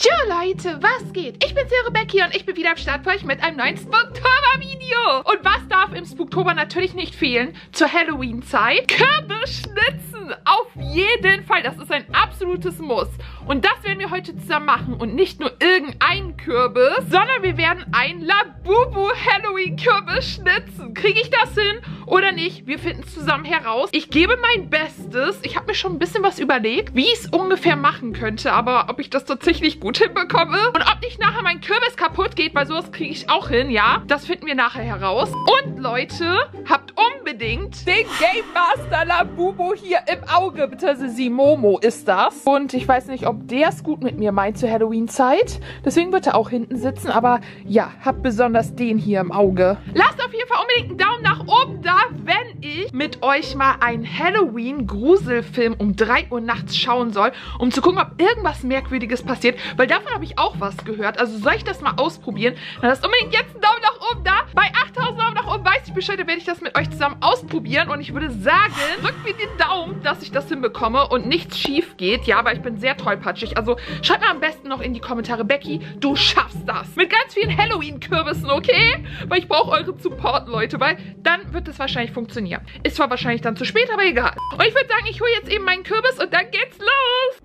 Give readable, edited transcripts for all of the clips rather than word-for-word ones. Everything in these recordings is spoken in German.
Jo Leute, was geht? Ich bin's, Rebecca, und ich bin wieder am Start für euch mit einem neuen Spooktober-Video. Und was darf im Spooktober natürlich nicht fehlen zur Halloween-Zeit? Kürbisschnitzen! Auf jeden Fall, das ist ein absolutes Muss. Und das werden wir heute zusammen machen. Und nicht nur irgendein Kürbis, sondern wir werden ein Labubu Halloween-Kürbis schnitzen. Kriege ich das hin oder nicht? Wir finden es zusammen heraus. Ich gebe mein Bestes. Ich habe mir schon ein bisschen was überlegt, wie ich es ungefähr machen könnte. Aber ob ich das tatsächlich gut hinbekomme und ob nicht nachher mein Kürbis kaputt geht, weil sowas kriege ich auch hin, ja? Das finden wir nachher heraus. Und Leute, habt unbedingt den Game Master Labubu hier im Auge. Beziehungsweise Simomo ist das. Und ich weiß nicht, ob der es gut mit mir meint zur Halloween-Zeit. Deswegen wird er auch hinten sitzen. Aber ja, habt besonders den hier im Auge. Lasst auf jeden Fall unbedingt einen Daumen nach oben da, wenn ich mit euch mal einen Halloween-Gruselfilm um 3 Uhr nachts schauen soll, um zu gucken, ob irgendwas Merkwürdiges passiert. Weil davon habe ich auch was gehört. Also soll ich das mal ausprobieren? Dann lasst unbedingt jetzt einen Daumen nach oben da. Bei 8000 Daumen nach oben weiß ich Bescheid, dann werde ich das mit euch zusammen ausprobieren. Und ich würde sagen, drückt mir den Daumen, dass ich das hinbekomme und nichts schief geht. Ja, weil ich bin sehr tollpatschig. Also schreibt mir am besten noch in die Kommentare, Becky, du schaffst das. Mit ganz vielen Halloween-Kürbissen, okay? Weil ich brauche euren Support, Leute, weil dann wird es wahrscheinlich funktionieren. Ist zwar wahrscheinlich dann zu spät, aber egal. Und ich würde sagen, ich hole jetzt eben meinen Kürbis und dann geht's los.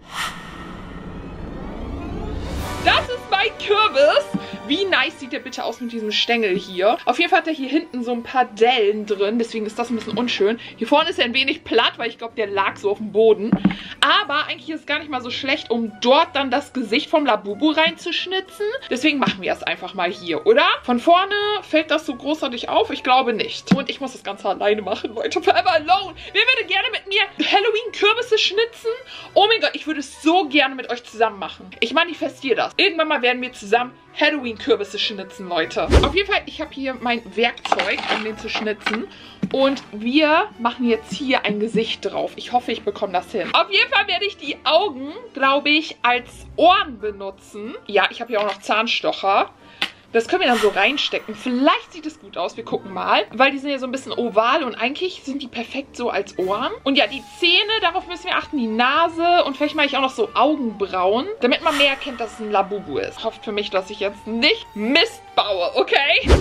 Das ist mein Kürbis. Wie nice sieht der bitte aus mit diesem Stängel hier? Auf jeden Fall hat er hier hinten so ein paar Dellen drin. Deswegen ist das ein bisschen unschön. Hier vorne ist er ein wenig platt, weil ich glaube, der lag so auf dem Boden. Aber eigentlich ist es gar nicht mal so schlecht, um dort dann das Gesicht vom Labubu reinzuschnitzen. Deswegen machen wir es einfach mal hier, oder? Von vorne fällt das so großartig auf? Ich glaube nicht. Und ich muss das Ganze alleine machen, Leute. Forever alone. Wer würde gerne mit mir Halloween-Kürbisse schnitzen? Oh mein Gott, ich würde es so gerne mit euch zusammen machen. Ich manifestiere das. Irgendwann mal werden wir zusammen Halloween-Kürbisse schnitzen, Leute. Auf jeden Fall, ich habe hier mein Werkzeug, um den zu schnitzen. Und wir machen jetzt hier ein Gesicht drauf. Ich hoffe, ich bekomme das hin. Auf jeden Fall werde ich die Augen, glaube ich, als Ohren benutzen. Ja, ich habe hier auch noch Zahnstocher. Das können wir dann so reinstecken. Vielleicht sieht es gut aus. Wir gucken mal. Weil die sind ja so ein bisschen oval und eigentlich sind die perfekt so als Ohren. Und ja, die Zähne, darauf müssen wir achten. Die Nase und vielleicht mache ich auch noch so Augenbrauen, damit man mehr erkennt, dass es ein Labubu ist. Hofft für mich, dass ich jetzt nicht Mist baue, okay? Geht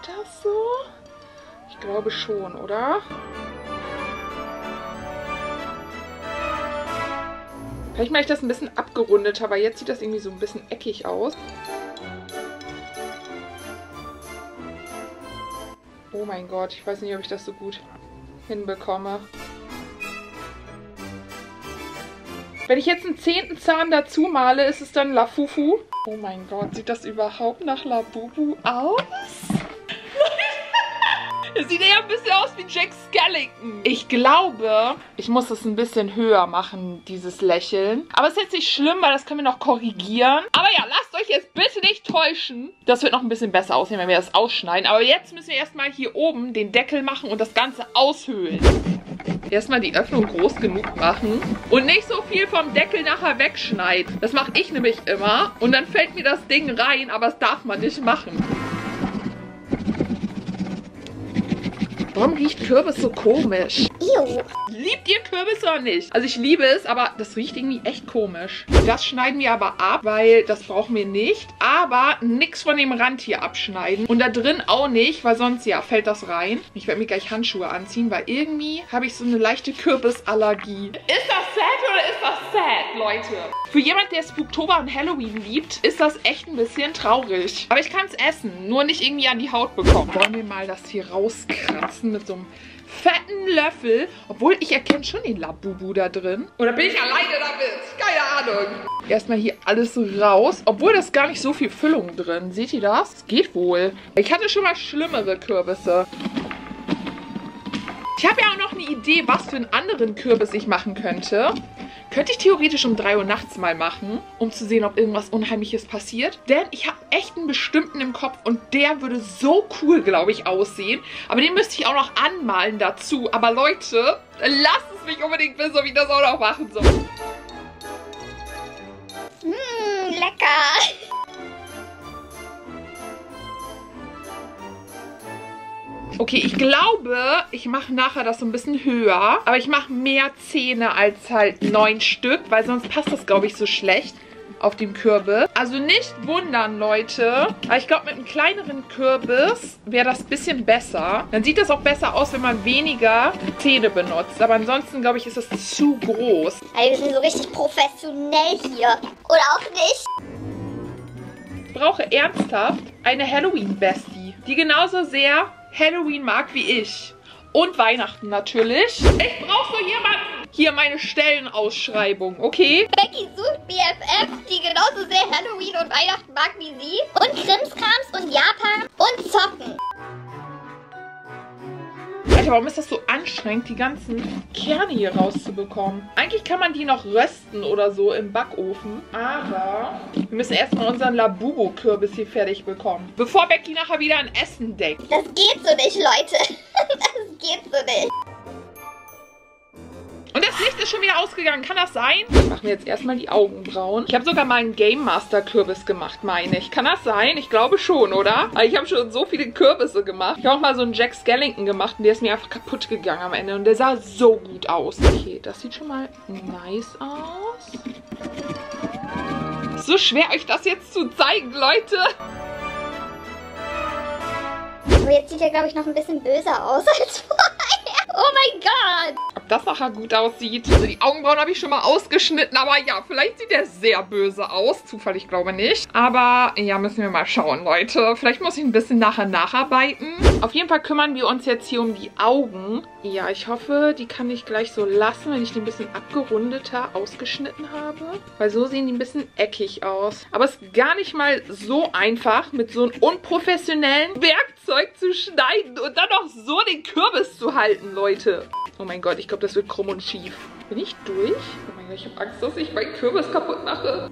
das so? Ich glaube schon, oder? Vielleicht mache ich das ein bisschen abgerundeter, weil jetzt sieht das irgendwie so ein bisschen eckig aus. Oh mein Gott, ich weiß nicht, ob ich das so gut hinbekomme. Wenn ich jetzt einen 10. Zahn dazu male, ist es dann Lafufu. Oh mein Gott, sieht das überhaupt nach Labubu aus? Es sieht eher ein bisschen aus wie Jack Skellington. Ich glaube, ich muss das ein bisschen höher machen, dieses Lächeln. Aber es ist jetzt nicht schlimm, weil das können wir noch korrigieren. Aber ja, lasst euch jetzt bitte nicht täuschen. Das wird noch ein bisschen besser aussehen, wenn wir das ausschneiden. Aber jetzt müssen wir erstmal hier oben den Deckel machen und das Ganze aushöhlen. Erstmal die Öffnung groß genug machen und nicht so viel vom Deckel nachher wegschneiden. Das mache ich nämlich immer. Und dann fällt mir das Ding rein, aber das darf man nicht machen. Warum riecht Kürbis so komisch? Ew. Liebt ihr Kürbis oder nicht? Also ich liebe es, aber das riecht irgendwie echt komisch. Das schneiden wir aber ab, weil das brauchen wir nicht. Aber nichts von dem Rand hier abschneiden. Und da drin auch nicht, weil sonst ja fällt das rein. Ich werde mir gleich Handschuhe anziehen, weil irgendwie habe ich so eine leichte Kürbisallergie. Ist das sad oder ist das sad, Leute? Für jemand, der Spooktober und Halloween liebt, ist das echt ein bisschen traurig. Aber ich kann es essen, nur nicht irgendwie an die Haut bekommen. Wollen wir mal das hier rauskratzen mit so einem fetten Löffel. Obwohl, ich erkenne schon den Labubu da drin. Oder bin ich alleine damit? Keine Ahnung. Erstmal hier alles raus. Obwohl, da ist gar nicht so viel Füllung drin. Seht ihr das? Das geht wohl. Ich hatte schon mal schlimmere Kürbisse. Ich habe ja auch noch eine Idee, was für einen anderen Kürbis ich machen könnte. Könnte ich theoretisch um 3 Uhr nachts mal machen, um zu sehen, ob irgendwas Unheimliches passiert. Denn ich habe echt einen bestimmten im Kopf und der würde so cool, glaube ich, aussehen. Aber den müsste ich auch noch anmalen dazu. Aber Leute, lasst es mich unbedingt wissen, ob ich das auch noch machen soll. Lecker. Okay, ich glaube, ich mache nachher das so ein bisschen höher. Aber ich mache mehr Zähne als halt 9 Stück, weil sonst passt das, glaube ich, so schlecht auf dem Kürbis. Also nicht wundern, Leute. Aber ich glaube, mit einem kleineren Kürbis wäre das ein bisschen besser. Dann sieht das auch besser aus, wenn man weniger Zähne benutzt. Aber ansonsten, glaube ich, ist das zu groß. Also wir sind so richtig professionell hier. Oder auch nicht? Ich brauche ernsthaft eine Halloween-Bestie, die genauso sehr Halloween mag wie ich. Und Weihnachten natürlich. Ich brauche so jemanden. Hier meine Stellenausschreibung, okay? Becky sucht BFF, die genauso sehr Halloween und Weihnachten mag wie sie. Und Krimskrams und Japan und Zocken. Alter, warum ist das so anstrengend, die ganzen Kerne hier rauszubekommen? Eigentlich kann man die noch rösten oder so im Backofen. Aber wir müssen erstmal unseren Labubu-Kürbis hier fertig bekommen. Bevor Becky nachher wieder an Essen denkt. Das geht so nicht, Leute. Das geht so nicht. Und das Licht ist schon wieder ausgegangen. Kann das sein? Ich mache mir jetzt erstmal die Augenbrauen. Ich habe sogar mal einen Game Master Kürbis gemacht, meine ich. Kann das sein? Ich glaube schon, oder? Aber ich habe schon so viele Kürbisse gemacht. Ich habe auch mal so einen Jack Skellington gemacht und der ist mir einfach kaputt gegangen am Ende. Und der sah so gut aus. Okay, das sieht schon mal nice aus. So schwer, euch das jetzt zu zeigen, Leute. Aber jetzt sieht er, glaube ich, noch ein bisschen böser aus als vorher. Oh mein Gott. Ob das nachher gut aussieht. Also die Augenbrauen habe ich schon mal ausgeschnitten. Aber ja, vielleicht sieht der sehr böse aus. Zufall, ich glaube nicht. Aber ja, müssen wir mal schauen, Leute. Vielleicht muss ich ein bisschen nachher nacharbeiten. Auf jeden Fall kümmern wir uns jetzt hier um die Augen. Ja, ich hoffe, die kann ich gleich so lassen, wenn ich die ein bisschen abgerundeter ausgeschnitten habe. Weil so sehen die ein bisschen eckig aus. Aber es ist gar nicht mal so einfach, mit so einem unprofessionellen Werkzeug zu schneiden und dann noch so den Kürbis zu halten, Leute. Oh mein Gott, ich glaube, das wird krumm und schief. Bin ich durch? Oh mein Gott, ich habe Angst, dass ich meinen Kürbis kaputt mache.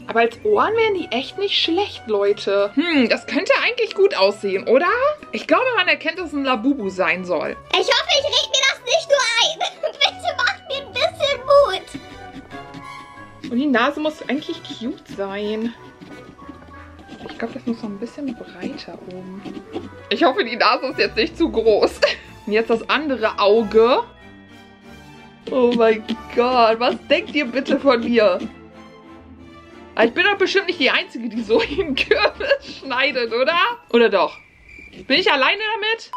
Aber als Ohren wären die echt nicht schlecht, Leute. Das könnte eigentlich gut aussehen, oder? Ich glaube, man erkennt, dass es ein Labubu sein soll. Ich hoffe, ich reg mir das nicht nur ein. Bitte macht mir ein bisschen Mut. Und die Nase muss eigentlich cute sein. Ich glaube, das muss noch ein bisschen breiter oben. Ich hoffe, die Nase ist jetzt nicht zu groß. Und jetzt das andere Auge. Oh mein Gott, was denkt ihr bitte von mir? Ich bin doch bestimmt nicht die Einzige, die so einen Kürbis schneidet, oder? Oder doch? Bin ich alleine damit?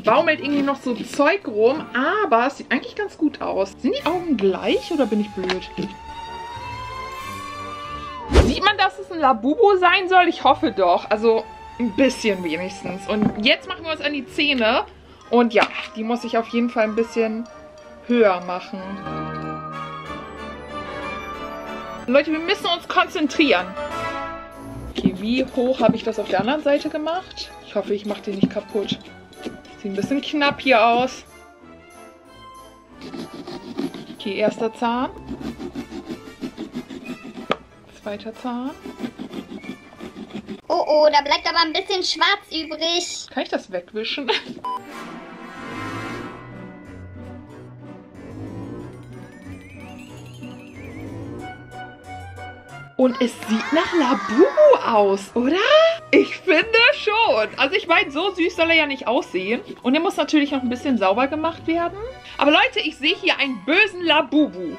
Baumelt irgendwie noch so Zeug rum, aber es sieht eigentlich ganz gut aus. Sind die Augen gleich oder bin ich blöd? Sieht man, dass es ein Labubu sein soll? Ich hoffe doch. Also ein bisschen wenigstens. Und jetzt machen wir uns an die Zähne. Und ja, die muss ich auf jeden Fall ein bisschen höher machen. Leute, wir müssen uns konzentrieren. Okay, wie hoch habe ich das auf der anderen Seite gemacht? Ich hoffe, ich mache den nicht kaputt. Sieht ein bisschen knapp hier aus. Okay, erster Zahn. Zweiter Zahn. Oh, oh, da bleibt aber ein bisschen schwarz übrig. Kann ich das wegwischen? Und es sieht nach Labubu aus, oder? Ich finde schon. Also ich meine, so süß soll er ja nicht aussehen. Und er muss natürlich noch ein bisschen sauber gemacht werden. Aber Leute, ich sehe hier einen bösen Labubu.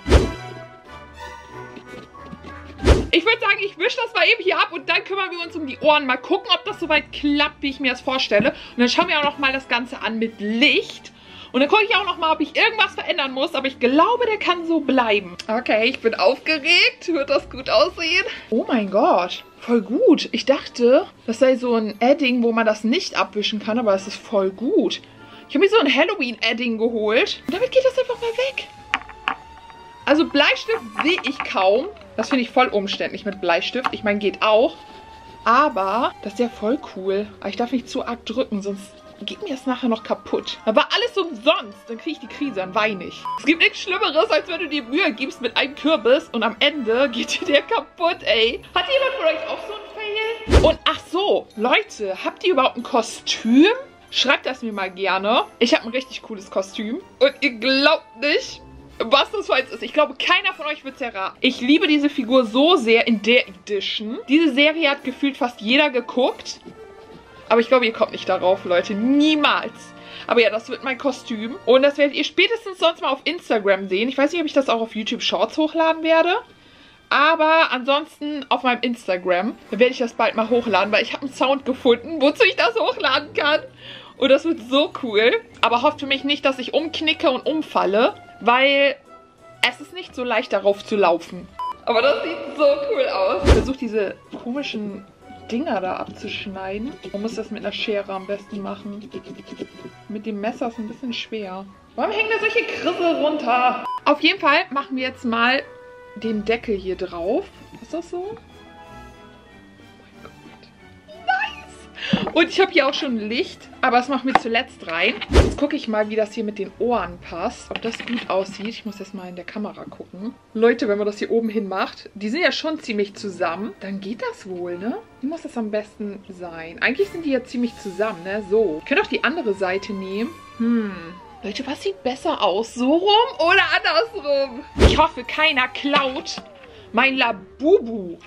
Ich würde sagen, ich wische das mal eben hier ab und dann kümmern wir uns um die Ohren. Mal gucken, ob das soweit klappt, wie ich mir das vorstelle. Und dann schauen wir auch noch mal das Ganze an mit Licht. Und dann gucke ich auch noch mal, ob ich irgendwas verändern muss. Aber ich glaube, der kann so bleiben. Okay, ich bin aufgeregt. Wird das gut aussehen? Oh mein Gott, voll gut. Ich dachte, das sei so ein Edding, wo man das nicht abwischen kann. Aber es ist voll gut. Ich habe mir so ein Halloween-Edding geholt. Und damit geht das einfach mal weg. Also Bleistift sehe ich kaum. Das finde ich voll umständlich mit Bleistift. Ich meine, geht auch. Aber das ist ja voll cool. Aber ich darf nicht zu arg drücken, sonst geht mir das nachher noch kaputt. Da war alles umsonst. Dann kriege ich die Krise, dann weine ich. Es gibt nichts Schlimmeres, als wenn du dir Mühe gibst mit einem Kürbis und am Ende geht dir der kaputt, ey. Hat jemand von euch auch so ein Fail? Und ach so, Leute, habt ihr überhaupt ein Kostüm? Schreibt das mir mal gerne. Ich habe ein richtig cooles Kostüm. Und ihr glaubt nicht, was das für eins ist. Ich glaube, keiner von euch wird es erraten. Ich liebe diese Figur so sehr in der Edition. Diese Serie hat gefühlt fast jeder geguckt. Aber ich glaube, ihr kommt nicht darauf, Leute. Niemals. Aber ja, das wird mein Kostüm. Und das werdet ihr spätestens sonst mal auf Instagram sehen. Ich weiß nicht, ob ich das auch auf YouTube Shorts hochladen werde. Aber ansonsten auf meinem Instagram werde ich das bald mal hochladen, weil ich habe einen Sound gefunden, wozu ich das hochladen kann. Und das wird so cool. Aber hofft für mich nicht, dass ich umknicke und umfalle, weil es ist nicht so leicht, darauf zu laufen. Aber das sieht so cool aus. Ich versuche diese komischen Dinger da abzuschneiden. Man muss das mit einer Schere am besten machen. Mit dem Messer ist ein bisschen schwer. Warum hängen da solche Krisse runter? Auf jeden Fall machen wir jetzt mal den Deckel hier drauf. Ist das so? Oh mein Gott. Nice! Und ich habe hier auch schon Licht, aber das machen wir zuletzt rein. Jetzt gucke ich mal, wie das hier mit den Ohren passt. Ob das gut aussieht. Ich muss jetzt mal in der Kamera gucken. Leute, wenn man das hier oben hin macht, die sind ja schon ziemlich zusammen. Dann geht das wohl, ne? Wie muss das am besten sein? Eigentlich sind die ja ziemlich zusammen, ne? So. Wir können auch die andere Seite nehmen. Leute, was sieht besser aus? So rum oder andersrum? Ich hoffe, keiner klaut mein Labubu.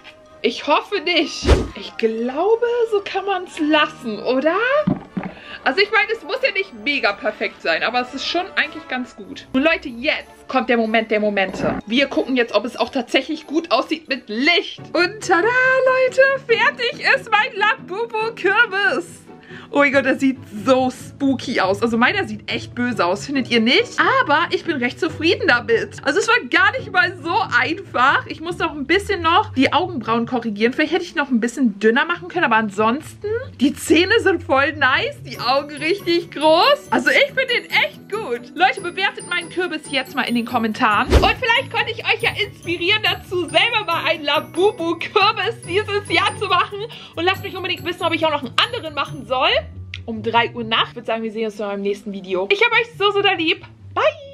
Ich hoffe nicht. Ich glaube, so kann man es lassen, oder? Also ich meine, es muss ja nicht mega perfekt sein, aber es ist schon eigentlich ganz gut. Und Leute, jetzt kommt der Moment der Momente. Wir gucken jetzt, ob es auch tatsächlich gut aussieht mit Licht. Und tada, Leute, fertig ist mein Labubu-Kürbis. Oh mein Gott, der sieht so spooky aus. Also meiner sieht echt böse aus, findet ihr nicht? Aber ich bin recht zufrieden damit. Also es war gar nicht mal so einfach. Ich muss noch ein bisschen noch die Augenbrauen korrigieren. Vielleicht hätte ich noch ein bisschen dünner machen können. Aber ansonsten, die Zähne sind voll nice. Die Augen richtig groß. Also ich finde den echt gut. Leute, bewertet meinen Kürbis jetzt mal in den Kommentaren. Und vielleicht konnte ich euch ja inspirieren dazu, selber mal einen Labubu-Kürbis dieses Jahr zu machen. Und lasst mich unbedingt wissen, ob ich auch noch einen anderen machen soll. Um 3 Uhr nachts. Ich würde sagen, wir sehen uns noch im nächsten Video. Ich habe euch so, so da lieb. Bye!